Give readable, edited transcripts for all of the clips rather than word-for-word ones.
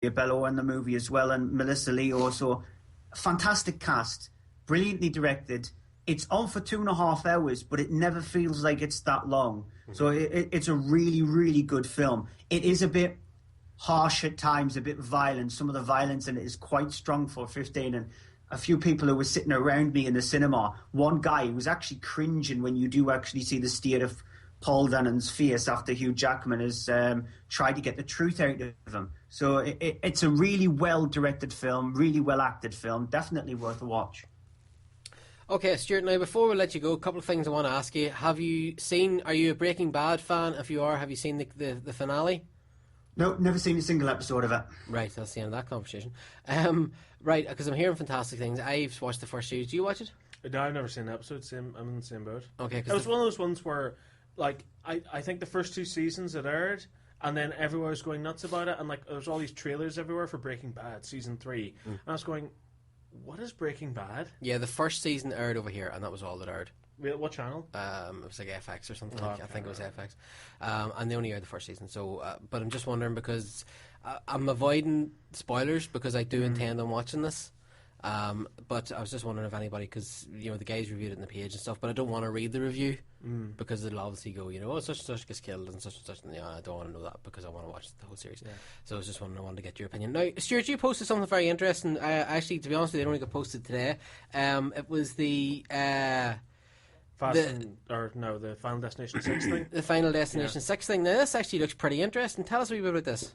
Bello in the movie as well, and Melissa Leo. So, fantastic cast, brilliantly directed. It's on for 2.5 hours, but it never feels like it's that long. Mm-hmm. So it's a really, really good film. It is a bit harsh at times, a bit violent. Some of the violence in it is quite strong for 15. And a few people who were sitting around me in the cinema, one guy was actually cringing when you do actually see the state of Paul Dano's face after Hugh Jackman has tried to get the truth out of him. So it's a really well-directed film, really well-acted film, definitely worth a watch. Okay, Stuart, now before we let you go, a couple of things I want to ask you. Are you a Breaking Bad fan? If you are, have you seen the finale? No, never seen a single episode of it. Right, that's the end of that conversation. Right, because I'm hearing fantastic things. I've watched the first series. Do you watch it? No, I've never seen an episode. I'm in the same boat. Okay, it was one of those ones where, like, I think the first 2 seasons it aired, and then everywhere was going nuts about it, and like there was all these trailers everywhere for Breaking Bad season 3, and I was going, what is Breaking Bad? Yeah, the first season aired over here, and that was all that aired. What channel? It was like FX or something. I think it was FX, and they only aired the first season. So, but I'm just wondering because I'm avoiding spoilers because I do intend on watching this. But I was just wondering if anybody, because the guys reviewed it in the page and stuff, but I don't want to read the review because it'll obviously go, such and such gets killed and such, and I don't want to know that because I want to watch the whole series. Yeah. So I was just wondering, I wanted to get your opinion. Now, Stuart, you posted something very interesting. Actually, to be honest with you, it only got posted today. It was the the Final Destination 6 thing. The Final Destination 6 thing. Now, this actually looks pretty interesting. Tell us a wee bit about this.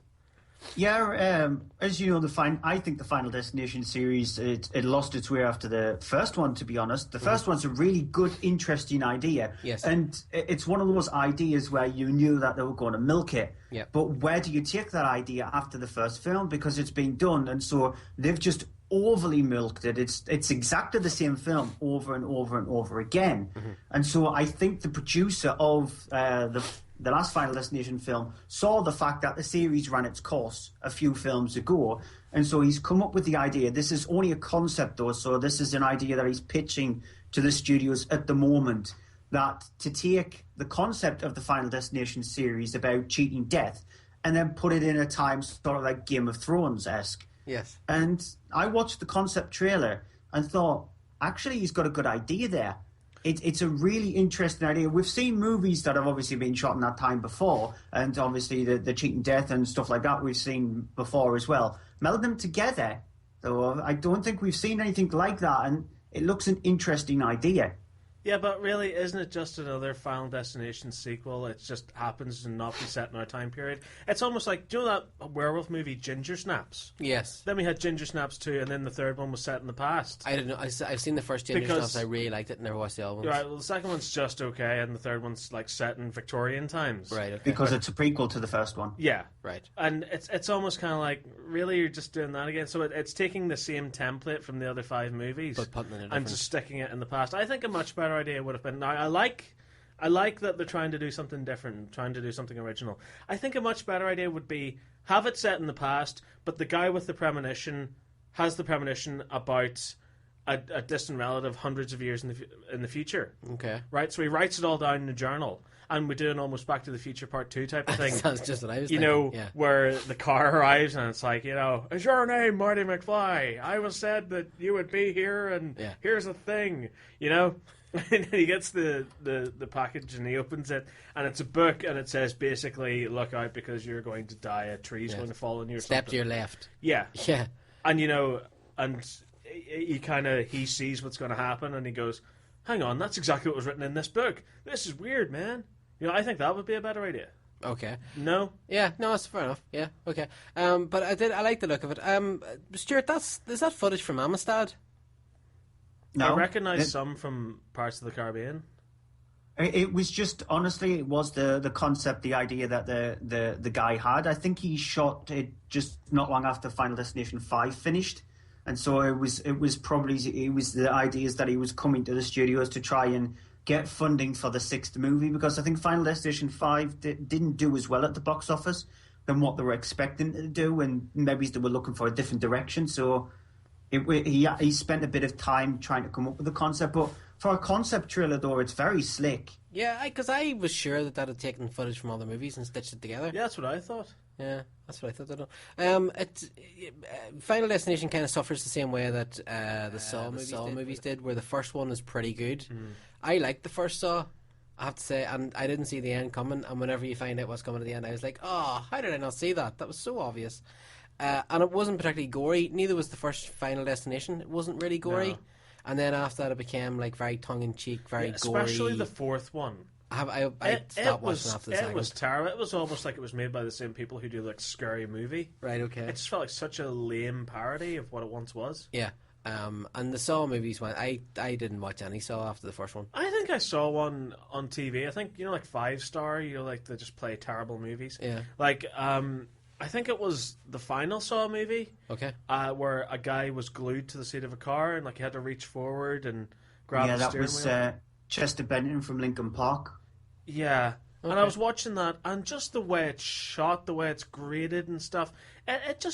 Yeah, as you know, I think the Final Destination series, it lost its way after the first one, to be honest. The first one's a really good, interesting idea. Yes. And it's one of those ideas where you knew that they were going to milk it. Yep. But where do you take that idea after the first film? Because it's been done, and so they've just overly milked it. It's exactly the same film over and over and over again. Mm-hmm. And so I think the producer of the last Final Destination film saw the fact that the series ran its course a few films ago, and so he's come up with the idea. This is only a concept though, so this is an idea that he's pitching to the studios at the moment, that to take the concept of the Final Destination series about cheating death and then put it in a time sort of like Game of Thrones-esque. Yes. And I watched the concept trailer and thought, actually, he's got a good idea there. It's a really interesting idea. We've seen movies that have obviously been shot in that time before, and obviously the cheating death and stuff like that we've seen before as well. Meld them together, though, I don't think we've seen anything like that, and it looks an interesting idea. Yeah, but really, isn't it just another Final Destination sequel? It just happens to not be set in our time period. It's almost like, do you know that werewolf movie Ginger Snaps? Yes. Then we had Ginger Snaps 2, and then the third one was set in the past. I don't know. I've seen the first Ginger Snaps. I really liked it. Never watched the other ones. Right. Well, the second one's just okay, and the third one's like set in Victorian times. Right. Okay. Because it's a prequel to the first one. Yeah. Right. And it's almost kind of like, really, you're just doing that again? So it's taking the same template from the other 5 movies, but putting it in and just sticking it in the past. I think a much better idea would have been. Now, I like that they're trying to do something different, trying to do something original. I think a much better idea would be have it set in the past, but the guy with the premonition has the premonition about a distant relative hundreds of years in the future. Okay. Right? So he writes it all down in a journal. And we do an almost Back to the Future Part 2 type of thing. That's just what I was thinking. Yeah. Where the car arrives and it's like, is your name Marty McFly? I was said that you would be here, and here's the thing, And he gets the package and he opens it, and it's a book, and it says basically, look out because you're going to die, a tree's going to fall on you or Step something. to your left. Yeah. Yeah. And, and he sees what's going to happen, and he goes, hang on, that's exactly what was written in this book. This is weird, man. I think that would be a better idea. Okay. No? Yeah, no, that's fair enough. Yeah, okay. But I like the look of it. Stuart, is that footage from Amistad? No. I recognise some from parts of the Caribbean. It was just, honestly, it was the concept, the idea that the guy had. I think he shot it just not long after Final Destination 5 finished. And so it was the ideas that he was coming to the studios to try and get funding for the 6th movie, because I think Final Destination 5 didn't do as well at the box office than what they were expecting to do, and maybe they were looking for a different direction. So he spent a bit of time trying to come up with a concept. But for a concept trailer, though, it's very slick. Yeah, because I was sure that had taken footage from other movies and stitched it together. Yeah, that's what I thought. Yeah. That's what I thought. Final Destination kind of suffers the same way that the Saw movies did, where the first one is pretty good. I liked the first Saw, I have to say, and I didn't see the end coming. And whenever you find out what's coming at the end, I was like, "Oh, how did I not see that? That was so obvious." And it wasn't particularly gory. Neither was the first Final Destination. It wasn't really gory. No. And then after that, it became like very tongue-in-cheek, very gory. Especially the fourth one. I stopped watching after the second. It was terrible. It was almost like it was made by the same people who do like Scary Movie. Right, okay. It just felt like such a lame parody of what it once was. Yeah. And the Saw movies went. I didn't watch any Saw after the first one. I think I saw one on TV. I think, you know, like 5 Star, you know, like they just play terrible movies. Yeah. Like, I think it was the final Saw movie. Okay. Where a guy was glued to the seat of a car and like he had to reach forward and grab the steering wheel. Yeah, that was Chester Bennington from Linkin Park. Yeah. Okay. And I was watching that, and just the way it's shot, the way it's graded and stuff, it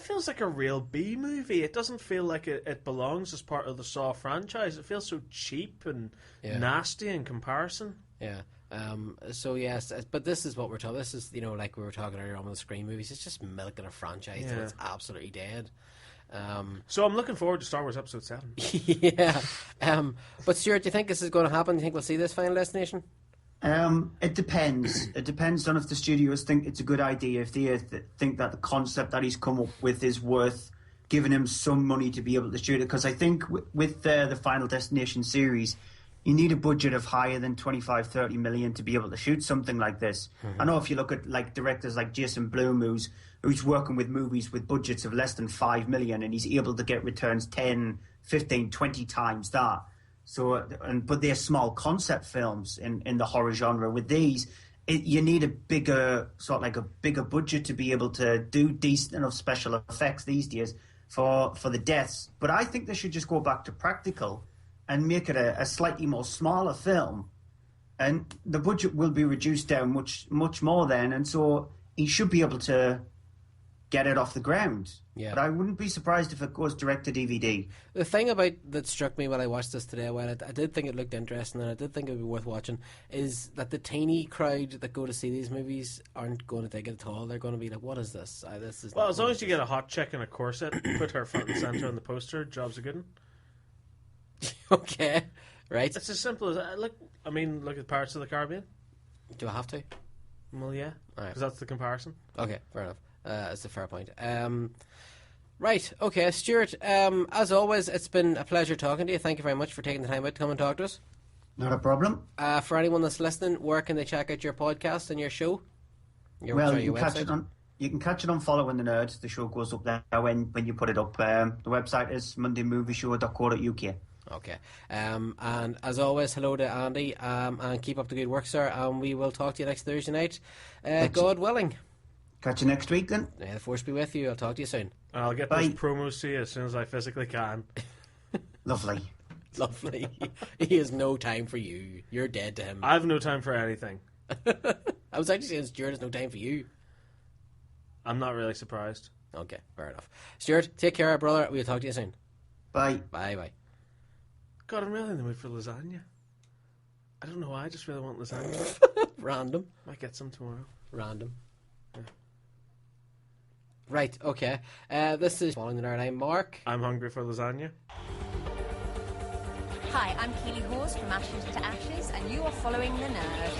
feels like a real B movie. It doesn't feel like it belongs as part of the Saw franchise. It feels so cheap and nasty in comparison. Yeah. So yes, but this is what we're talking. This is, you know, like we were talking earlier on with the Scream movies. It's just milking a franchise till it's absolutely dead. So I'm looking forward to Star Wars Episode 7. Yeah. But Stuart, do you think this is going to happen? Do you think we'll see this Final Destination? It depends. It depends on if the studios think it's a good idea, if they think that the concept that he's come up with is worth giving him some money to be able to shoot it. Because I think with the Final Destination series, you need a budget of higher than 25-30 million to be able to shoot something like this. Mm-hmm. I know if you look at like directors like Jason Blum, who's working with movies with budgets of less than 5 million, and he's able to get returns 10, 15, 20 times that. So, but they're small concept films in the horror genre. With these, you need a bigger budget to be able to do decent enough special effects these days for the deaths. But I think they should just go back to practical and make it a slightly more smaller film, and the budget will be reduced down much more then, and so he should be able to get it off the ground. Yeah. But I wouldn't be surprised if it goes direct to DVD. The thing that struck me when I watched this today, while I did think it looked interesting and I did think it would be worth watching, is that the tiny crowd that go to see these movies aren't going to take it at all. They're going to be like, what is this? Well, as long as you get a hot chick in a corset, put her front and centre on the poster, job's a good one. Okay, right. It's as simple as look at Pirates of the Caribbean. Do I have to? Well, yeah, because that's the comparison. Okay, fair enough. That's a fair point. Right, okay, Stuart, as always, it's been a pleasure talking to you. Thank you very much for taking the time out to come and talk to us. Not a problem. For anyone that's listening, where can they check out your podcast and your show? You can catch it on Following the Nerd. The show goes up there when you put it up. The website is mondaymovieshow.co.uk. Okay. And as always, hello to Andy, and keep up the good work, sir, and we will talk to you next Thursday night, God willing. Catch you next week, then. The force be with you. I'll talk to you soon. I'll get those promos to you as soon as I physically can. Lovely. Lovely. He has no time for you. You're dead to him. I have no time for anything. I was actually saying Stuart has no time for you. I'm not really surprised. Okay, fair enough. Stuart, take care, brother. We'll talk to you soon. Bye. Bye. God, I'm really in the mood for lasagna. I don't know why, I just really want lasagna. Random. Might get some tomorrow. Random. Yeah. Right, okay. This is Following the Nerd. I'm Mark. I'm hungry for lasagna. Hi, I'm Keely Hawes from Ashes to Ashes, and you are following the Nerd.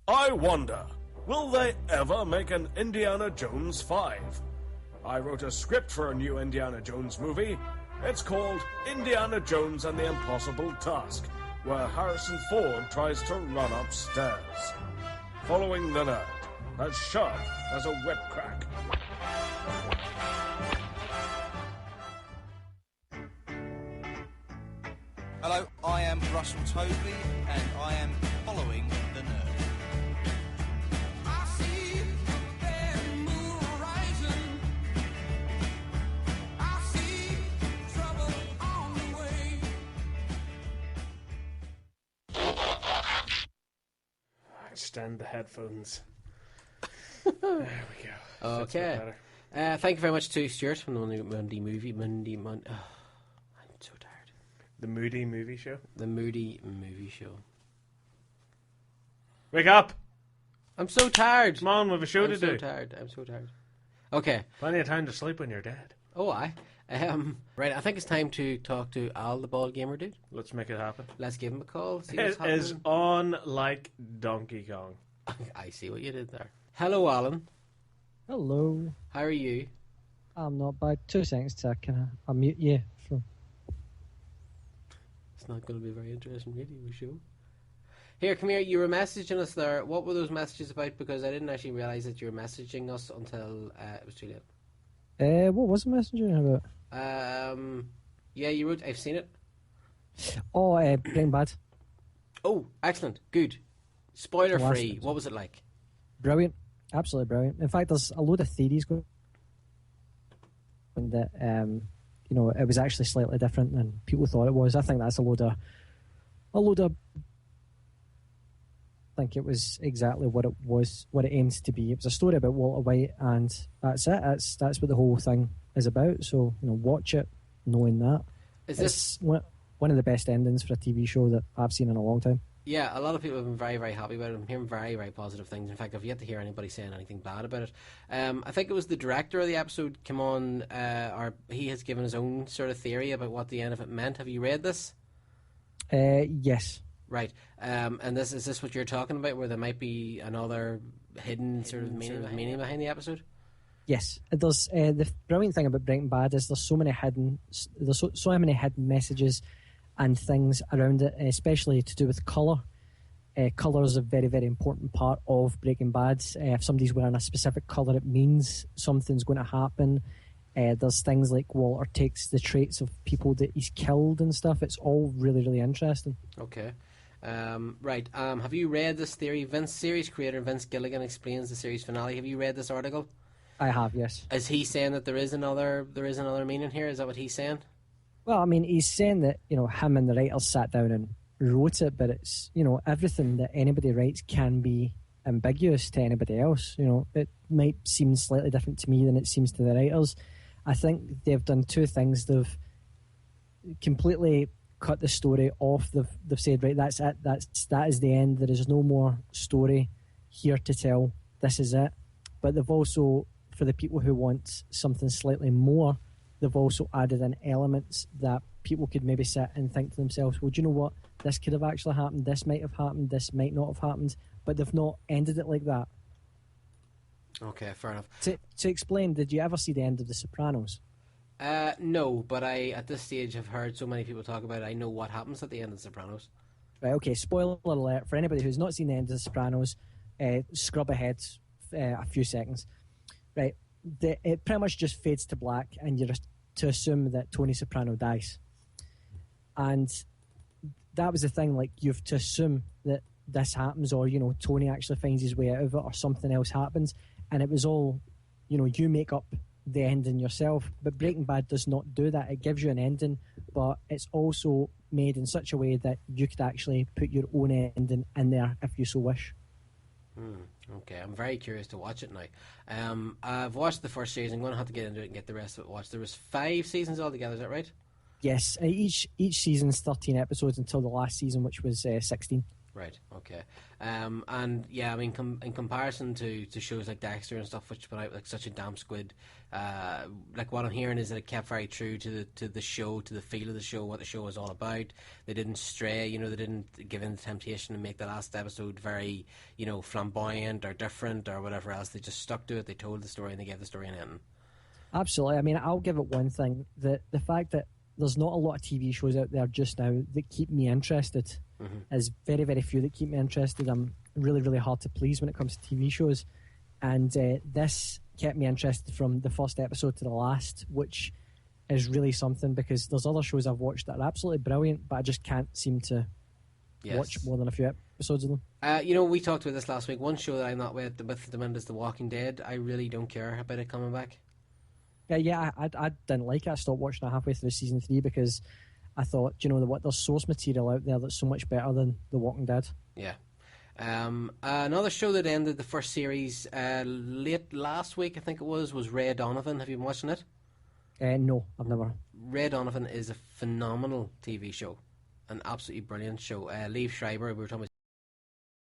I wonder, will they ever make an Indiana Jones 5? I wrote a script for a new Indiana Jones movie. It's called Indiana Jones and the Impossible Task, where Harrison Ford tries to run upstairs. Following the Nerd, as sharp as a whip crack. Hello, I am Russell Tovey, and I am following the Nerd. Extend the headphones. There we go. Okay. Thank you very much to Stuart from the Monday movie. I'm so tired. The Moody Movie Show. The Moody Movie Show. Wake up! I'm so tired. Come on, we have a show to do. I'm so tired. Okay. Plenty of time to sleep when you're dead. Oh, right, I think it's time to talk to Al, the bald gamer dude. Let's make it happen. Let's give him a call. See It what's is happening. on like Donkey Kong. I see what you did there. Hello, Alan. Hello. How are you? I'm not bad. 2 seconds to unmute you. It's not going to be a very interesting radio show. Here, come here. You were messaging us there. What were those messages about? Because I didn't actually realise that you were messaging us until it was too late. What was the messaging about? Yeah, you wrote, I've seen it. Oh, Breaking Bad. Oh, excellent. Good. Spoiler free. Episode. What was it like? Brilliant. Absolutely brilliant. In fact, there's a load of theories going on that, it was actually slightly different than people thought it was. I think that's a load of I think it was exactly what it aims to be. It was a story about Walter White, and that's it. That's what the whole thing is about. So, watch it knowing that. Is this one of the best endings for a TV show that I've seen in a long time? Yeah, a lot of people have been very, very happy about it. I'm hearing very, very positive things. In fact, I've yet to hear anybody saying anything bad about it. I think it was the director of the episode come on, or he has given his own sort of theory about what the end of it meant. Have you read this? Yes. Right. And is this what you're talking about, where there might be another hidden sort of meaning behind the episode? Yes, it does. The brilliant thing about Breaking Bad is there's so many hidden messages and things around it, especially to do with colour. Colour is a very, very important part of Breaking Bad. If somebody's wearing a specific colour, it means something's going to happen. There's things like Walter takes the traits of people that he's killed and stuff. It's all really, really interesting. Okay. Right. Have you read this theory? Series creator Vince Gilligan explains the series finale. Have you read this article? I have, yes. Is he saying that there is another meaning here? Is that what he's saying? Well, I mean, he's saying that, him and the writers sat down and wrote it, but it's, everything that anybody writes can be ambiguous to anybody else. It might seem slightly different to me than it seems to the writers. I think they've done two things. They've completely cut the story off. They've said, right, that's it. That is the end. There is no more story here to tell. This is it. But they've also, for the people who want something slightly more, they've also added in elements that people could maybe sit and think to themselves, well, do you know what? This could have actually happened. This might have happened. This might not have happened. But they've not ended it like that. Okay, fair enough. To explain, did you ever see the end of The Sopranos? No, but I, at this stage, have heard so many people talk about it. I know what happens at the end of The Sopranos. Right, okay, spoiler alert. For anybody who's not seen the end of The Sopranos, scrub ahead a few seconds. Right, it pretty much just fades to black, and you're to assume that Tony Soprano dies. And that was the thing, like, you've to assume that this happens, or, Tony actually finds his way out of it, or something else happens. And it was all, you make up the ending yourself. But Breaking Bad does not do that. It gives you an ending, but it's also made in such a way that you could actually put your own ending in there if you so wish. Okay, I'm very curious to watch it now. I've watched the first season. I'm going to have to get into it and get the rest of it watched. There was 5 seasons altogether, is that right? Yes, each season's 13 episodes until the last season, which was 16. Right, okay. And yeah, I mean, in comparison to shows like Dexter and stuff, which put out like such a damn squid, like what I'm hearing is that it kept very true to the show, to the feel of the show, what the show was all about. They didn't stray, they didn't give in to temptation and make the last episode very, flamboyant or different or whatever else. They just stuck to it, they told the story, and they gave the story an ending. Absolutely. I mean, I'll give it one thing. The fact that there's not a lot of TV shows out there just now that keep me interested. There's very, very few that keep me interested. I'm really, really hard to please when it comes to TV shows. And this kept me interested from the first episode to the last, which is really something, because there's other shows I've watched that are absolutely brilliant, but I just can't seem to watch more than a few episodes of them. We talked about this last week. One show that I'm not with at the minute is The Walking Dead. I really don't care about it coming back. Yeah, I didn't like it. I stopped watching it halfway through season 3 because I thought, there's source material out there that's so much better than The Walking Dead. Yeah. Another show that ended the first series late last week, I think it was Ray Donovan. Have you been watching it? No, I've never. Ray Donovan is a phenomenal TV show, an absolutely brilliant show. Liev Schreiber, we were talking about